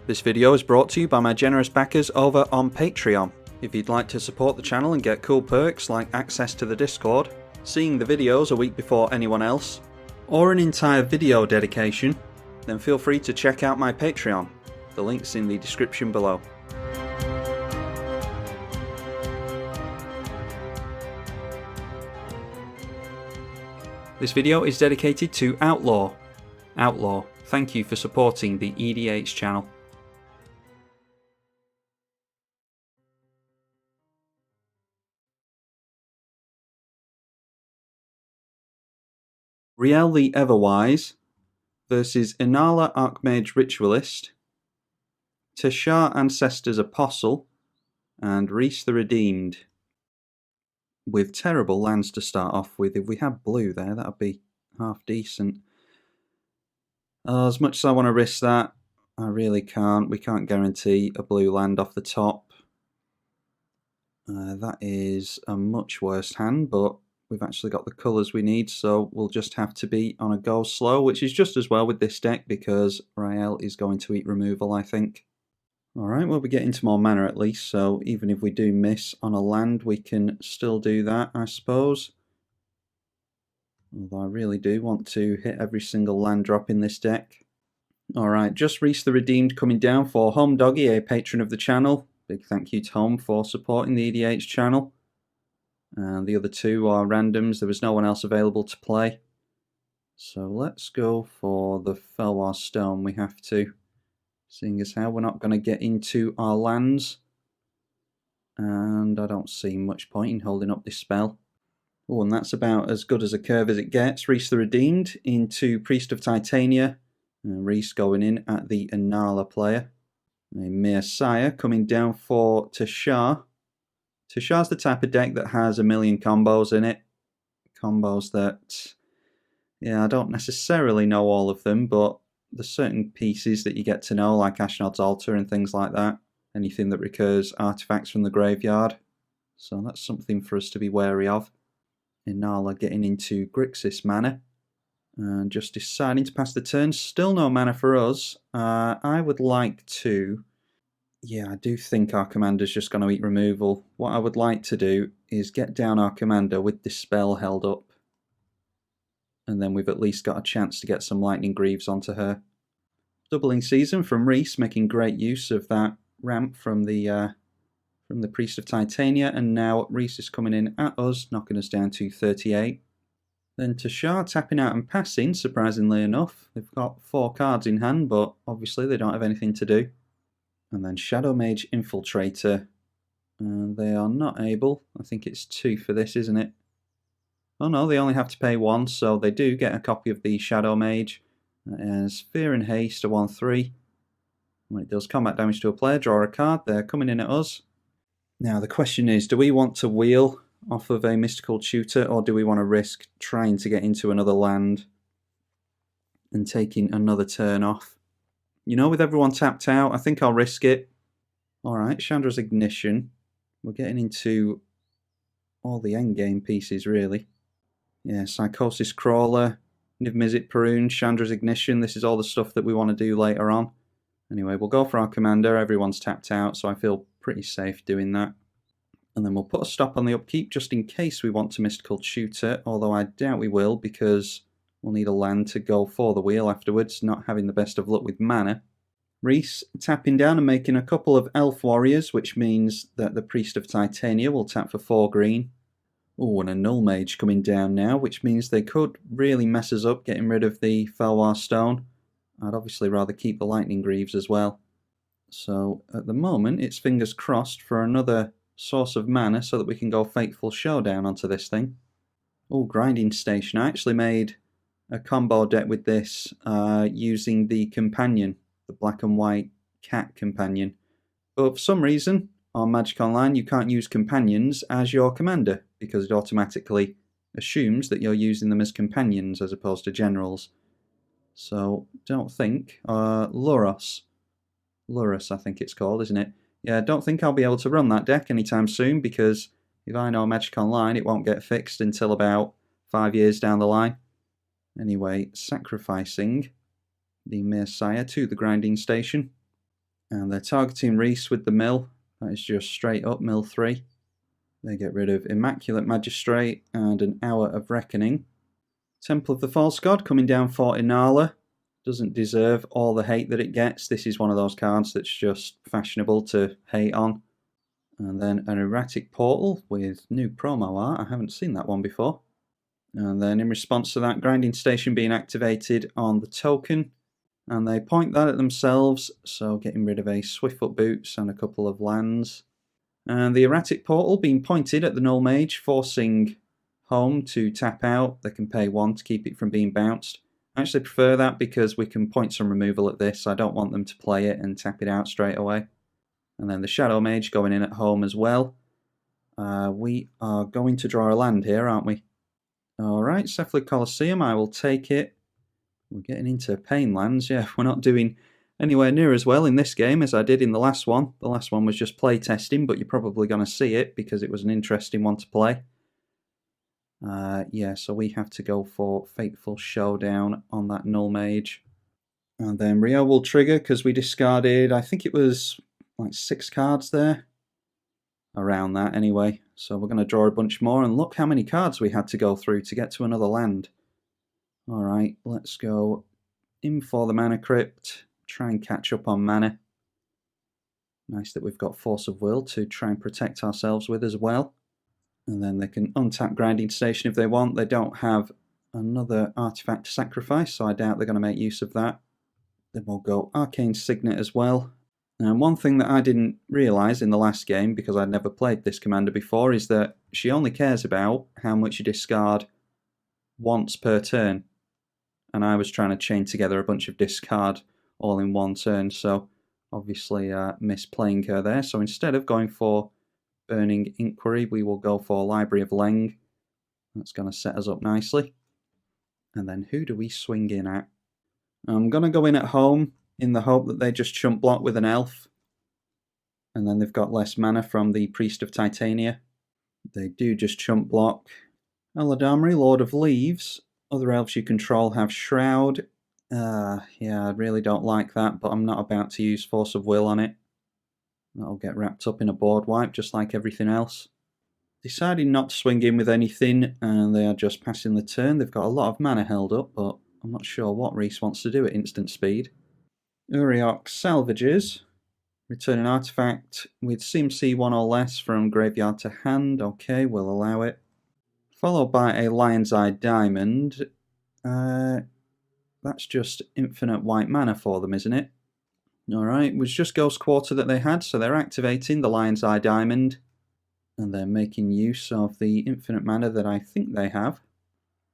This video is brought to you by my generous backers over on Patreon. If you'd like to support the channel and get cool perks like access to the Discord, seeing the videos a week before anyone else, or an entire video dedication, then feel free to check out my Patreon. The link's in the description below. This video is dedicated to Outlaw. Outlaw, thank you for supporting the EDH channel. Riel the Everwise versus Inala Archmage Ritualist, Teshar Ancestors Apostle, and Rhys the Redeemed. With terrible lands to start off with. If we had blue there, that would be half decent. As much as I want to risk that, I really can't. We can't guarantee a blue land off the top. That is a much worse hand, but we've actually got the colours we need, so we'll just have to be on a go slow, which is just as well with this deck because Riel is going to eat removal, I think. Alright, we'll be getting to more mana at least, so even if we do miss on a land, we can still do that, I suppose. Although I really do want to hit every single land drop in this deck. Alright, just Rhys the Redeemed coming down for Home Doggy, a patron of the channel. Big thank you to Home for supporting the EDH channel. And the other two are randoms. There was no one else available to play. So let's go for the Felwar Stone. We have to. Seeing as how we're not going to get into our lands. And I don't see much point in holding up this spell. Oh, and that's about as good as a curve as it gets. Rhys the Redeemed into Priest of Titania. And Rhys going in at the Inala player. A Messiah coming down for Teshar. Teshar's the type of deck that has a million combos in it. Combos that, yeah, I don't necessarily know all of them, but there's certain pieces that you get to know, like Ashnod's Altar and things like that. Anything that recurs artifacts from the graveyard. So that's something for us to be wary of. Inala getting into Grixis mana. And just deciding to pass the turn. Still no mana for us. I would like to... Yeah, I do think our commander's just going to eat removal. What I would like to do is get down our commander with this spell held up. And then we've at least got a chance to get some Lightning Greaves onto her. Doubling Season from Rhys, making great use of that ramp from the Priest of Titania. And now Rhys is coming in at us, knocking us down to 38. Then Teshar tapping out and passing, surprisingly enough. They've got 4 cards in hand, but obviously they don't have anything to do. And then Shadow Mage Infiltrator. And they are not able. I think it's 2 for this, isn't it? Oh no, they only have to pay 1, so they do get a copy of the Shadow Mage. As Fear and Haste, a 1/3. When it does combat damage to a player, draw a card. They're coming in at us. Now the question is, do we want to wheel off of a Mystical Tutor, or do we want to risk trying to get into another land and taking another turn off? You know, with everyone tapped out, I think I'll risk it. Alright, Chandra's Ignition. We're getting into all the endgame pieces, really. Yeah, Psychosis Crawler, Niv Mizzet Parun, Chandra's Ignition. This is all the stuff that we want to do later on. Anyway, we'll go for our commander. Everyone's tapped out, so I feel pretty safe doing that. And then we'll put a stop on the upkeep just in case we want to Mystical Tutor, although I doubt we will because we'll need a land to go for the wheel afterwards, not having the best of luck with mana. Rhys tapping down and making a couple of Elf Warriors, which means that the Priest of Titania will tap for 4 green. Oh, and a Null Mage coming down now, which means they could really mess us up getting rid of the Felwar Stone. I'd obviously rather keep the Lightning Greaves as well. So at the moment, it's fingers crossed for another source of mana so that we can go Fateful Showdown onto this thing. Oh, Grinding Station. I actually made a combo deck with this using the Companion, the black and white cat companion. But for some reason, on Magic Online, you can't use companions as your commander because it automatically assumes that you're using them as companions as opposed to generals. So, don't think. Lurrus, I think it's called, isn't it? Yeah, I don't think I'll be able to run that deck anytime soon because if I know Magic Online, it won't get fixed until about 5 years down the line. Anyway, sacrificing the Messiah to the grinding station. And they're targeting Reese with the mill. That is just straight up mill 3. They get rid of Immaculate Magistrate and an Hour of Reckoning. Temple of the False God coming down for Inala. Doesn't deserve all the hate that it gets. This is one of those cards that's just fashionable to hate on. And then an Erratic Portal with new promo art. I haven't seen that one before. And then in response to that, Grinding Station being activated on the token. And they point that at themselves, so getting rid of a Swiftfoot Boots and a couple of lands. And the Erratic Portal being pointed at the Null Mage, forcing home to tap out. They can pay 1 to keep it from being bounced. I actually prefer that because we can point some removal at this. I don't want them to play it and tap it out straight away. And then the Shadow Mage going in at home as well. We are going to draw a land here, aren't we? Alright, Cephalid Colosseum, I will take it. We're getting into pain lands, yeah. We're not doing anywhere near as well in this game as I did in the last one. The last one was just play testing, but you're probably going to see it because it was an interesting one to play. Yeah, so we have to go for Fateful Showdown on that Null Mage. And then Rio will trigger because we discarded, I think it was like 6 cards there. Around that anyway. So we're going to draw a bunch more, and look how many cards we had to go through to get to another land. Alright, let's go in for the Mana Crypt, try and catch up on mana. Nice that we've got Force of Will to try and protect ourselves with as well. And then they can untap Grinding Station if they want. They don't have another artifact to sacrifice, so I doubt they're going to make use of that. Then we'll go Arcane Signet as well. And one thing that I didn't realise in the last game, because I'd never played this commander before, is that she only cares about how much you discard once per turn. And I was trying to chain together a bunch of discard all in one turn, so obviously misplaying her there. So instead of going for Burning Inquiry, we will go for Library of Leng. That's going to set us up nicely. And then who do we swing in at? I'm going to go in at home in the hope that they just chump block with an elf. And then they've got less mana from the Priest of Titania. They do just chump block. Eladamri, Lord of Leaves. Other elves you control have Shroud. Yeah, I really don't like that, but I'm not about to use Force of Will on it. That'll get wrapped up in a board wipe, just like everything else. Deciding not to swing in with anything, and they are just passing the turn. They've got a lot of mana held up, but I'm not sure what Reese wants to do at instant speed. Uriok salvages. Return an artifact with CMC 1 or less from graveyard to hand. Okay, we'll allow it. Followed by a Lion's Eye Diamond. That's just infinite white mana for them, isn't it? Alright, it was just Ghost Quarter that they had, so they're activating the Lion's Eye Diamond. And they're making use of the infinite mana that I think they have.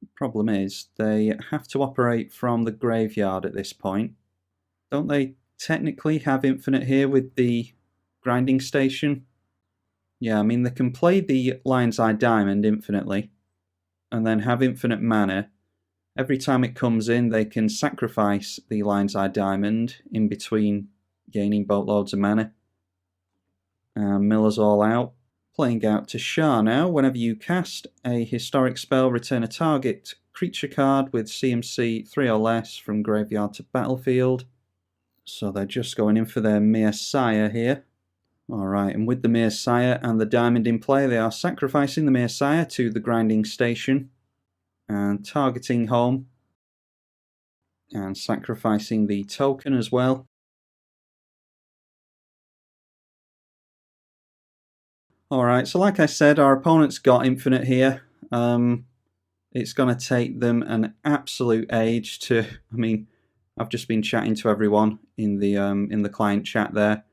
The problem is, they have to operate from the graveyard at this point. Don't they technically have infinite here with the Grinding Station? Yeah, I mean, they can play the Lion's Eye Diamond infinitely, and then have infinite mana. Every time it comes in, they can sacrifice the Lion's Eye Diamond in between gaining boatloads of mana. Miller's all out. Playing out to Shah now. Whenever you cast a historic spell, return a target creature card with CMC 3 or less from graveyard to battlefield. So they're just going in for their Messiah here. Alright, and with the Messiah and the Diamond in play, they are sacrificing the Messiah to the Grinding Station and targeting home and sacrificing the token as well. Alright, so like I said, our opponent's got infinite here. It's going to take them an absolute age to... I mean, I've just been chatting to everyone in the client chat there,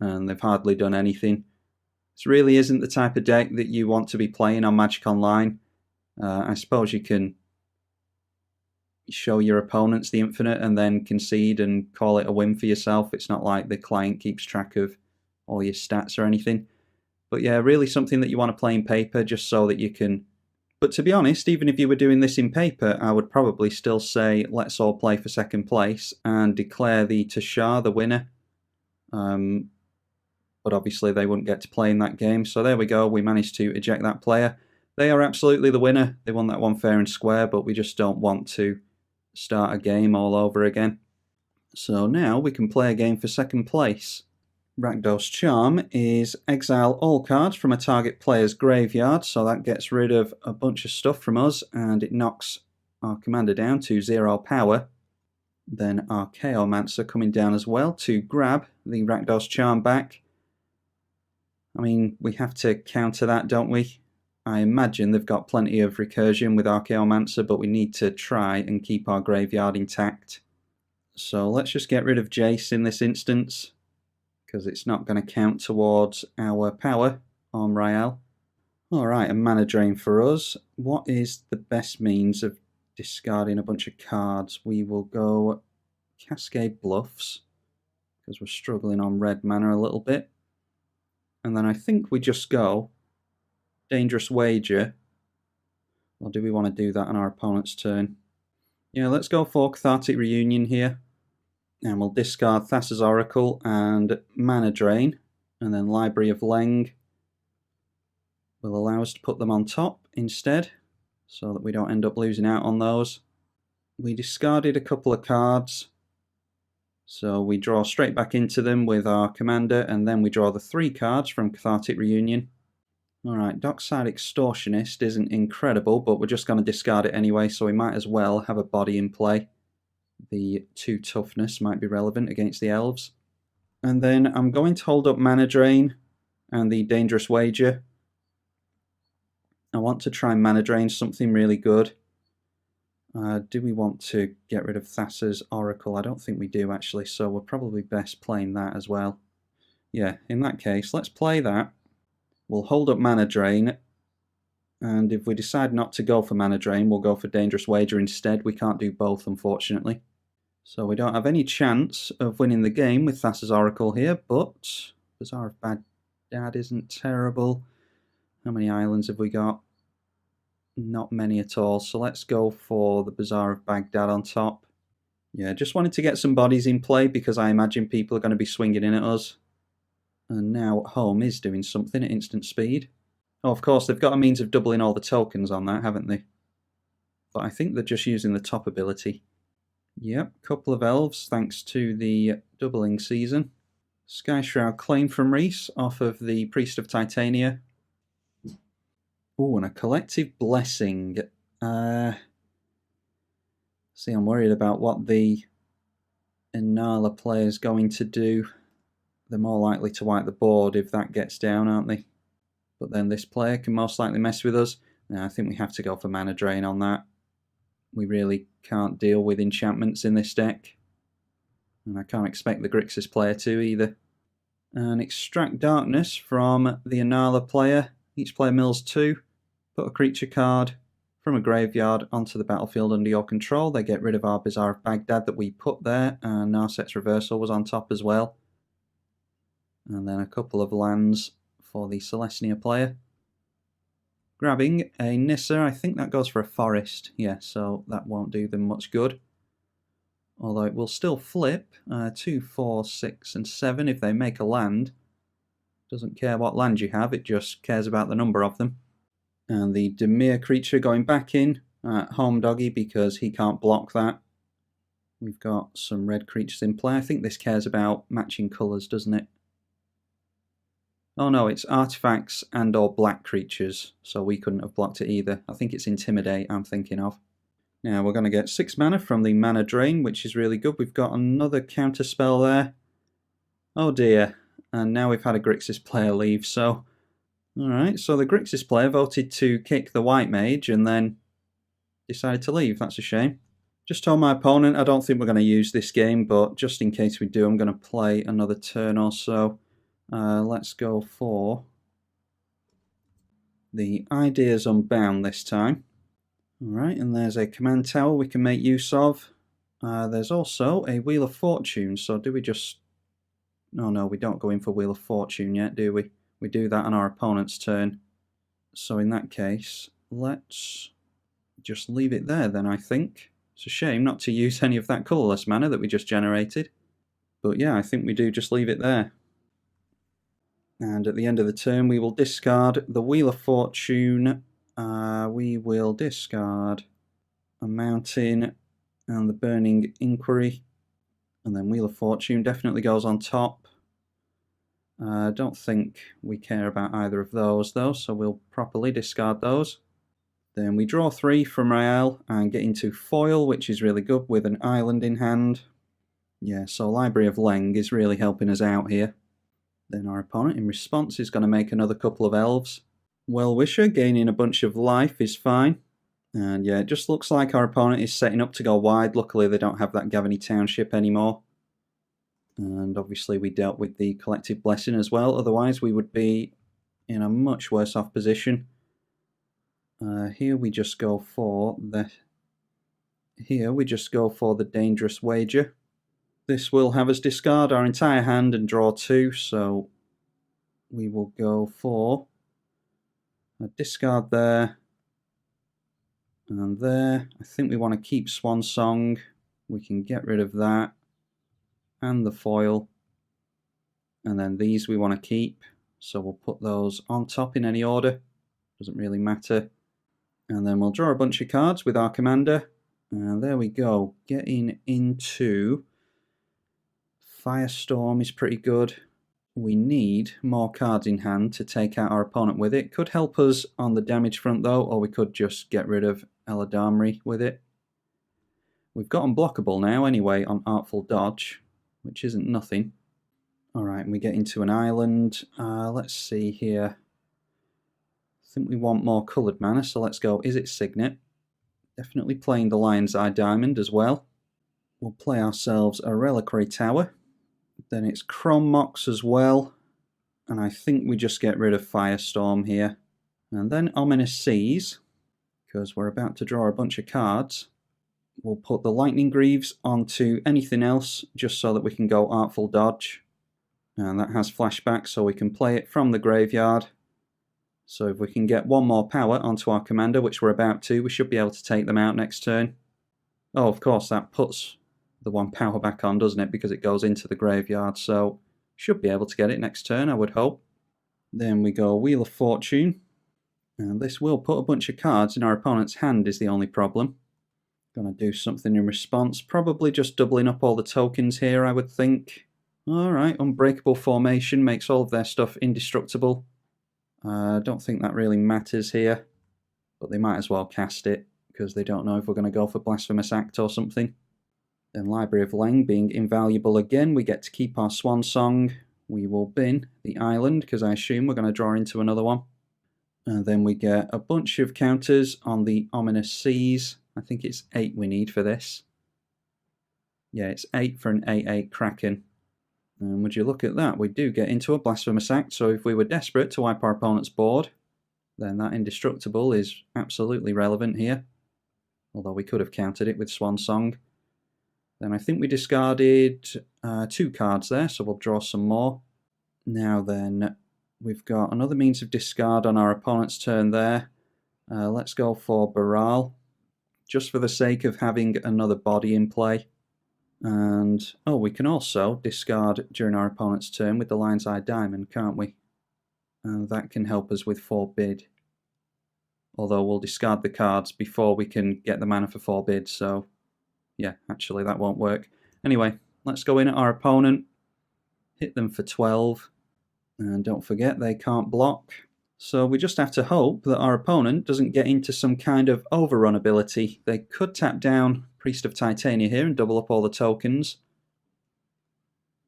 and they've hardly done anything. This really isn't the type of deck that you want to be playing on Magic Online. I suppose you can show your opponents the infinite and then concede and call it a win for yourself. It's not like the client keeps track of all your stats or anything. But yeah, really something that you want to play in paper just so that you can... But to be honest, even if you were doing this in paper, I would probably still say let's all play for second place and declare the Tashar the winner. but obviously they wouldn't get to play in that game. So there we go, we managed to eject that player. They are absolutely the winner. They won that one fair and square, but we just don't want to start a game all over again. So now we can play a game for second place. Rakdos Charm is exile all cards from a target player's graveyard, so that gets rid of a bunch of stuff from us and it knocks our commander down to 0 power. Then our Chaomancer coming down as well to grab the Rakdos Charm back. I mean, we have to counter that, don't we? I imagine they've got plenty of recursion with our Chaomancer, but we need to try and keep our graveyard intact. So let's just get rid of Jace in this instance, because it's not going to count towards our power on Rael. Alright, a mana drain for us. What is the best means of discarding a bunch of cards? We will go Cascade Bluffs, because we're struggling on red mana a little bit. And then I think we just go Dangerous Wager. Or do we want to do that on our opponent's turn? Yeah, let's go for Cathartic Reunion here. And we'll discard Thassa's Oracle and Mana Drain. And then Library of Leng will allow us to put them on top instead, so that we don't end up losing out on those. We discarded a couple of cards, so we draw straight back into them with our commander, and then we draw the 3 cards from Cathartic Reunion. Alright, Dockside Extortionist isn't incredible, but we're just going to discard it anyway, so we might as well have a body in play. The 2 toughness might be relevant against the elves. And then I'm going to hold up Mana Drain and the Dangerous Wager. I want to try and Mana Drain something really good. Do we want to get rid of Thassa's Oracle? I don't think we do actually, so we're probably best playing that as well. Yeah, in that case, let's play that. We'll hold up Mana Drain, and if we decide not to go for Mana Drain, we'll go for Dangerous Wager instead. We can't do both, unfortunately. So we don't have any chance of winning the game with Thassa's Oracle here, but Bazaar of Baghdad isn't terrible. How many islands have we got? Not many at all, so let's go for the Bazaar of Baghdad on top. Yeah, just wanted to get some bodies in play because I imagine people are going to be swinging in at us. And now Home is doing something at instant speed. Oh, of course, they've got a means of doubling all the tokens on that, haven't they? But I think they're just using the top ability. Yep, couple of elves thanks to the doubling season. Skyshroud Claim from Reese off of the Priest of Titania. Oh, and a Collective Blessing. See, I'm worried about what the Inala player is going to do. They're more likely to wipe the board if that gets down, aren't they? But then this player can most likely mess with us. Now, I think we have to go for Mana Drain on that. We really can't deal with enchantments in this deck. And I can't expect the Grixis player to either. And Extract Darkness from the Inala player. Each player mills 2. Put a creature card from a graveyard onto the battlefield under your control. They get rid of our Bazaar of Baghdad that we put there. And Narset's Reversal was on top as well. And then a couple of lands for the Celestia player. Grabbing a Nissa, I think that goes for a forest. Yeah, so that won't do them much good. Although it will still flip 2, 4, 6 and 7 if they make a land. Doesn't care what land you have, it just cares about the number of them. And the Dimir creature going back in Home Doggy because he can't block that. We've got some red creatures in play. I think this cares about matching colours, doesn't it? Oh no, it's artifacts and or black creatures, so we couldn't have blocked it either. I think it's Intimidate I'm thinking of. Now we're going to get 6 mana from the Mana Drain, which is really good. We've got another counter spell there. Oh dear, and now we've had a Grixis player leave, so... Alright, so the Grixis player voted to kick the White Mage and then decided to leave. That's a shame. Just told my opponent I don't think we're going to use this game, but just in case we do, I'm going to play another turn or so. Let's go for the Ideas Unbound this time. Alright, and there's a command tower we can make use of. There's also a Wheel of Fortune, so do we just... No, we don't go in for Wheel of Fortune yet, do we? We do that on our opponent's turn. So in that case, let's just leave it there then, I think. It's a shame not to use any of that colourless mana that we just generated. But yeah, I think we do just leave it there. And at the end of the turn, we will discard the Wheel of Fortune. We will discard a Mountain and the Burning Inquiry. And then Wheel of Fortune definitely goes on top. I don't think we care about either of those though, so we'll properly discard those. Then we draw 3 from Rael and get into foil, which is really good with an island in hand. Yeah, so Library of Leng is really helping us out here. Then our opponent in response is going to make another couple of elves. Well-Wisher gaining a bunch of life is fine. And yeah, it just looks like our opponent is setting up to go wide. Luckily they don't have that Gavony Township anymore. And obviously we dealt with the Collective Blessing as well, otherwise we would be in a much worse off position. Here we just go for the Dangerous Wager. This will have us discard our entire hand and draw 2, so we will go for a discard there and there. I think we want to keep Swan Song. We can get rid of that and the foil, and then these we want to keep, so we'll put those on top in any order, doesn't really matter. And then we'll draw a bunch of cards with our commander, and there we go. Getting into Firestorm is pretty good. We need more cards in hand to take out our opponent with it. Could help us on the damage front though, or we could just get rid of Eladamri with it. We've got unblockable now anyway on Artful Dodge, which isn't nothing. Alright, we get into an island. Let's see here. I think we want more coloured mana, so let's go Izzet Signet. Definitely playing the Lion's Eye Diamond as well. We'll play ourselves a Reliquary Tower. Then it's Chrome Mox as well. And I think we just get rid of Firestorm here. And then Ominous Seas, because we're about to draw a bunch of cards. We'll put the Lightning Greaves onto anything else, just so that we can go Artful Dodge. And that has flashback, so we can play it from the graveyard. So if we can get one more power onto our commander, which we're about to, we should be able to take them out next turn. Oh, of course, that puts the 1 power back on, doesn't it? Because it goes into the graveyard, so should be able to get it next turn, I would hope. Then we go Wheel of Fortune. And this will put a bunch of cards in our opponent's hand is the only problem. Gonna do something in response. Probably just doubling up all the tokens here, I would think. Alright, Unbreakable Formation makes all of their stuff indestructible. I don't think that really matters here, but they might as well cast it, because they don't know if we're going to go for Blasphemous Act or something. Then Library of Leng being invaluable again, we get to keep our Swan Song. We will bin the island, because I assume we're going to draw into another one. And then we get a bunch of counters on the Ominous Seas. I think it's 8 we need for this. Yeah, it's 8 for an 8/8 Kraken. And would you look at that, we do get into a Blasphemous Act, so if we were desperate to wipe our opponent's board, then that Indestructible is absolutely relevant here. Although we could have countered it with Swan Song. Then I think we discarded 2 cards there, so we'll draw some more. Now then, we've got another means of discard on our opponent's turn there. Let's go for Baral, just for the sake of having another body in play. And, oh, we can also discard during our opponent's turn with the Lion's Eye Diamond, can't we? And that can help us with Forbid. Although we'll discard the cards before we can get the mana for Forbid, so yeah, actually that won't work. Anyway, let's go in at our opponent, hit them for 12, and don't forget they can't block. So we just have to hope that our opponent doesn't get into some kind of overrun ability. They could tap down Priest of Titania here and double up all the tokens.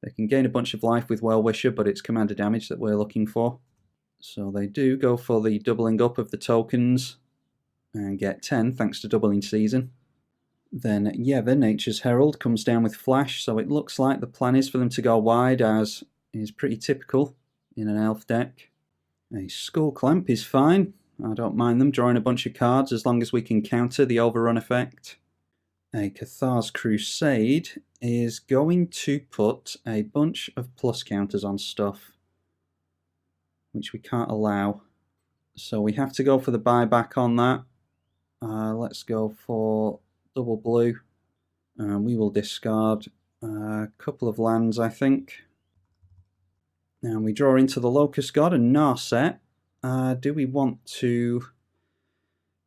They can gain a bunch of life with Well-Wisher, but it's commander damage that we're looking for. So they do go for the doubling up of the tokens and get 10 thanks to Doubling Season. Then Yevon, Nature's Herald, comes down with Flash, so it looks like the plan is for them to go wide, as is pretty typical in an elf deck. A Skull Clamp is fine. I don't mind them drawing a bunch of cards as long as we can counter the overrun effect. A Cathar's Crusade is going to put a bunch of plus counters on stuff, which we can't allow. So we have to go for the buyback on that. Let's go for double blue. We will discard a couple of lands, I think. Now we draw into the Locust God and Narset. Do we want to...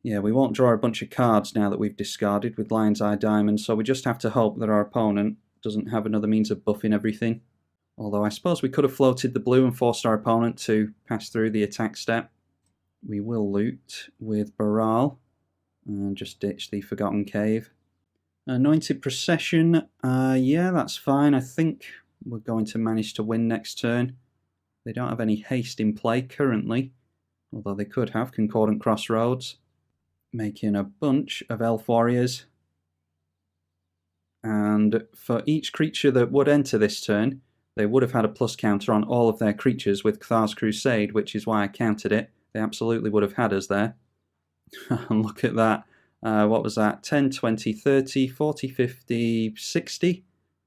Yeah, we won't draw a bunch of cards now that we've discarded with Lion's Eye Diamond, so we just have to hope that our opponent doesn't have another means of buffing everything. Although I suppose we could have floated the blue and forced our opponent to pass through the attack step. We will loot with Baral and just ditch the Forgotten Cave. Anointed Procession, yeah, that's fine. I think we're going to manage to win next turn. They don't have any haste in play currently, although they could have Concordant Crossroads. Making a bunch of Elf Warriors. And for each creature that would enter this turn, they would have had a plus counter on all of their creatures with Kthar's Crusade, which is why I counted it. They absolutely would have had us there. And look at that. What was that? 10, 20, 30, 40, 50, 60?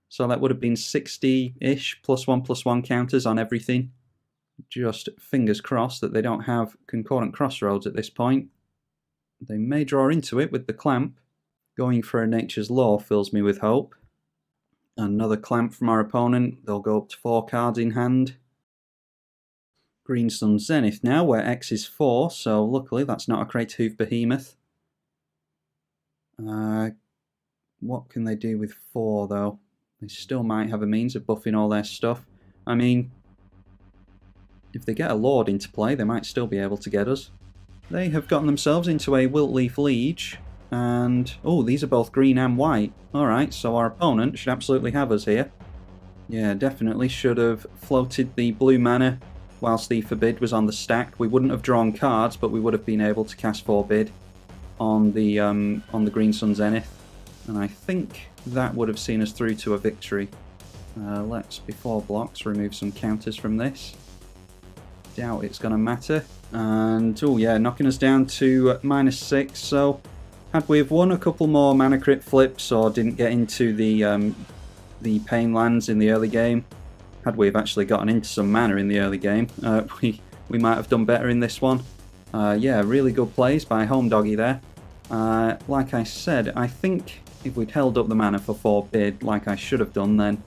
So that would have been 60-ish +1/+1 counters on everything. Just fingers crossed that they don't have Concordant Crossroads at this point. They may draw into it with the Clamp. Going for a Nature's Law fills me with hope. Another Clamp from our opponent. They'll go up to 4 cards in hand. Green Sun Zenith now, where X is 4, so luckily that's not a Krayt Behemoth. What can they do with 4 though? They still might have a means of buffing all their stuff. I mean, if they get a Lord into play, they might still be able to get us. They have gotten themselves into a Wiltleaf Liege, and oh, these are both green and white. Alright, so our opponent should absolutely have us here. Yeah, definitely should have floated the blue mana whilst the Forbid was on the stack. We wouldn't have drawn cards, but we would have been able to cast Forbid on the Green Sun Zenith. And I think that would have seen us through to a victory. Let's, before blocks, remove some counters from this. Doubt it's going to matter. And, oh yeah, knocking us down to -6. So, had we have won a couple more mana crypt flips or didn't get into the pain lands in the early game, had we have actually gotten into some mana in the early game, we might have done better in this one. Yeah, really good plays by Home Doggy there. Like I said, I think if we'd held up the mana for Forbid like I should have done, then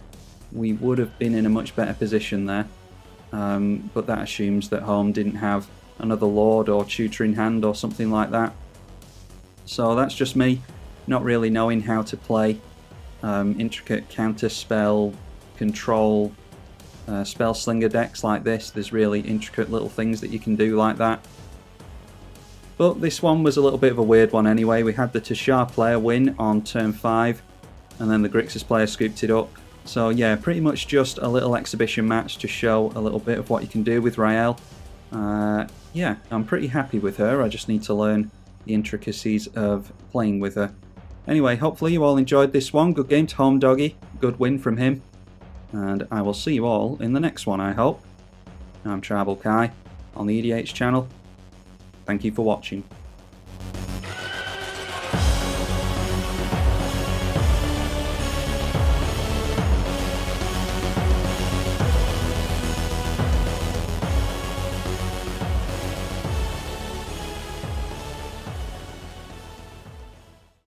we would have been in a much better position there. But that assumes that Home didn't have another Lord or Tutor in hand or something like that. So that's just me not really knowing how to play intricate counter spell control spell slinger decks like this. There's really intricate little things that you can do like that. But this one was a little bit of a weird one anyway. We had the Tashar player win on turn 5, and then the Grixis player scooped it up. So yeah, pretty much just a little exhibition match to show a little bit of what you can do with Raelle. Yeah, I'm pretty happy with her. I just need to learn the intricacies of playing with her. Anyway, hopefully you all enjoyed this one. Good game to Home Doggy. Good win from him. And I will see you all in the next one, I hope. I'm Tribal Kai on the EDH channel. Thank you for watching.